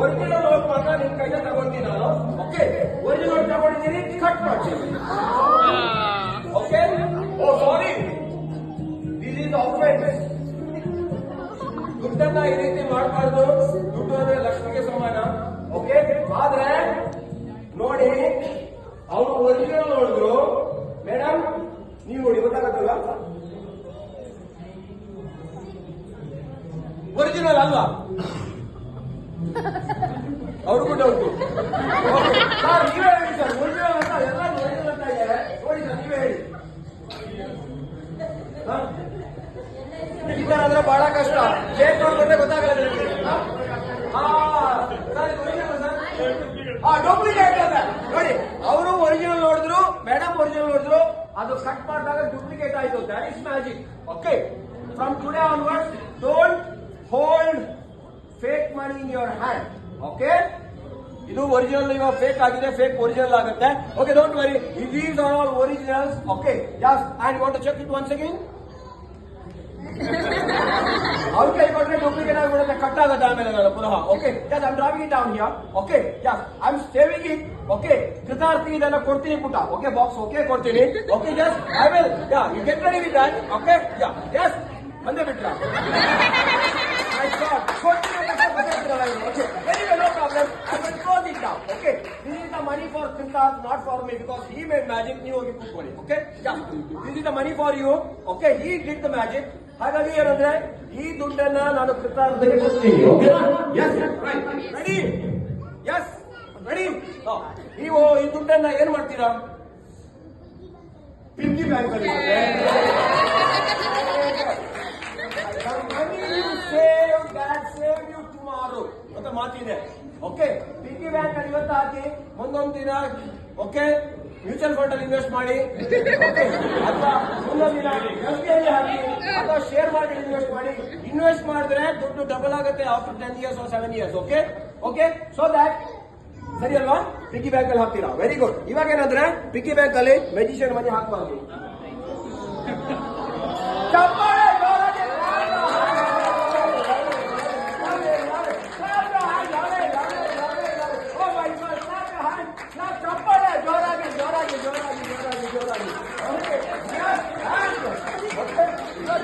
Original note ಮಾತ್ರ ನಿಮ್ ಕೈಗೆ ತಗೊಂತೀನಿ ನಾನು. ಓಕೆ, ಒರಿಜಿನಲ್ ನೋಟ್ ತಗೊಂಡಿದ್ದೀನಿ, ಕಟ್ ಮಾಡ್ತೀನಿ. Okay, oh sorry, this is offence. ದುಡ್ಡನ್ನ ಈ ರೀತಿ ಮಾಡಬಾರ್ದು. ದುಡ್ಡು ಅಂದ್ರೆ ಲಕ್ಷ್ಮಿಗೆ ಸಮಾನ. ಓಕೆ, ಆದ್ರೆ ನೋಡಿ, ಅವರು ಒರಿಜಿನಲ್ ನೋಡಿದ್ರು. ಮೇಡಮ್ ನೀವು ನೋಡಿ, ಗೊತ್ತಾಗತ್ತಲ್ಲ, ಒರಿಜಿನಲ್ ಅಲ್ವಾ? ಅವ್ರಿಗೂ ಡೌಟು. ಸರ್ ನೀವೇ ಹೇಳಿ ಸರ್, ಒರಿಜಿನಲ್ ಅಂತ ಎಲ್ಲ ಒರಿಜಿನಲ್ ಅಂತ ಇದ್ದಾರೆ ನೋಡಿ ಸರ್, ನೀವೇ ಹೇಳಿ. ಈ ತರ ಅಂದ್ರೆ ಬಹಳ ಕಷ್ಟ. ಫೇಕ್ ನೋಡ್ಕೊಂಡ್ರೆ ಗೊತ್ತಾಗಲ್ಲ ನಿಮಗೆ. ಡೂಪ್ಲಿಕೇಟ್ ಅಂತ ನೋಡಿ, ಅವರು ಒರಿಜಿನಲ್ ನೋಡಿದ್ರು, ಮೇಡಮ್ ಒರಿಜಿನಲ್ ನೋಡಿದ್ರು, ಅದು ಕಟ್ ಮಾಡಿದಾಗ ಡೂಪ್ಲಿಕೇಟ್ ಆಯ್ತು. That is magic. Okay, from today onwards don't hold fake money in your hand. Okay, ಇದು ಒರಿಜಿನಲ್ ಇವಾಗ ಫೇಕ್ ಆಗಿದೆ, ಫೇಕ್ ಒರಿಜಿನಲ್ ಆಗುತ್ತೆ. Okay, don't worry, these are all originals. Okay, yes, and want to check it once again. ಅವ್ರ ಕೈ ಕೊಟ್ಟರೆ duplicate ಆಗಿಬಿಡುತ್ತೆ, cut ಆಗುತ್ತೆ ಆಮೇಲೆ ಪುನಃ. Okay, yes, I am drawing it down here. Okay, yes, I am saving it. Okay, Kritarthi ಇದನ್ನ ಕೊಡ್ತೀನಿ ಪುಟ. ಓಕೆ, ಬಾಕ್ಸ್ ಓಕೆ ಕೊಡ್ತೀನಿ. Okay, yes, I will. Yeah, you get ready with that. Okay, yeah, yes, ಬಂದೇ ಬಿಟ್ರ. Okay, anyway, no problem. I will close it down. Okay, this is the money for Krintas, not for me, because he made magic. ನೀವು ಹೋಗಿ ಕೂತ್ಕೊಳ್ಳಿ. Okay, yeah, this is the money for you. Okay, he did the magic. ಹಾಗಾಗಿ ಏನಂದ್ರೆ ಈ ದುಡ್ಡನ್ನ ನಾನು ಕೃತಾರ್ಥಕ್ಕೆ ಕೊಡ್ತೀನಿ. Okay, yes, right, ready, yes, ready. ನೀವು ಈ ದುಡ್ಡನ್ನ ಏನ್ ಮಾಡ್ತೀರಾ? ಪಿಗ್ಗಿ ಬ್ಯಾಂಕ್ ಅಲ್ಲಿ ಸೇವ್ ಯು ಟುಮಾರೋ ಅಂತ ಮಾತಿದೆ. ಓಕೆ, ಪಿಗ್ಗಿ ಬ್ಯಾಂಕ್ ಅಲ್ಲಿ ಇವತ್ತು ಹಾಕಿ ಮುಂದೊಂದು ದಿನ ಓಕೆ ಮ್ಯೂಚುವಲ್ ಫಂಡ್ ಅಲ್ಲಿ ಇನ್ವೆಸ್ಟ್ ಮಾಡಿ. ಓಕೆ, ಅಥವಾ ಮುಂದೊಂದು ದಿನ ಎಫ್ಡಿಯಲ್ಲಿ ಹಾಕಿ ಅಥವಾ ಶೇರ್ ಮಾರ್ಕೆಟ್ ಇನ್ವೆಸ್ಟ್ ಮಾಡಿ. ಇನ್ವೆಸ್ಟ್ ಮಾಡಿದ್ರೆ ದುಡ್ಡು ಡಬಲ್ ಆಗುತ್ತೆ after 10 years or 7 years. Okay, okay, so that ಸರಿ ಅಲ್ವಾ? ಪಿಗ್ಗಿ ಬ್ಯಾಂಕ್ ಅಲ್ಲಿ ಹಾಕ್ತೀರಾ, ವೆರಿ ಗುಡ್. ಇವಾಗ ಏನಂದ್ರೆ ಪಿಗ್ಗಿ ಬ್ಯಾಂಕ್ ಅಲ್ಲಿ ಮೆಜಿಷಿಯನ್ ಮನಿ ಹಾಕಬಾರ್ದು.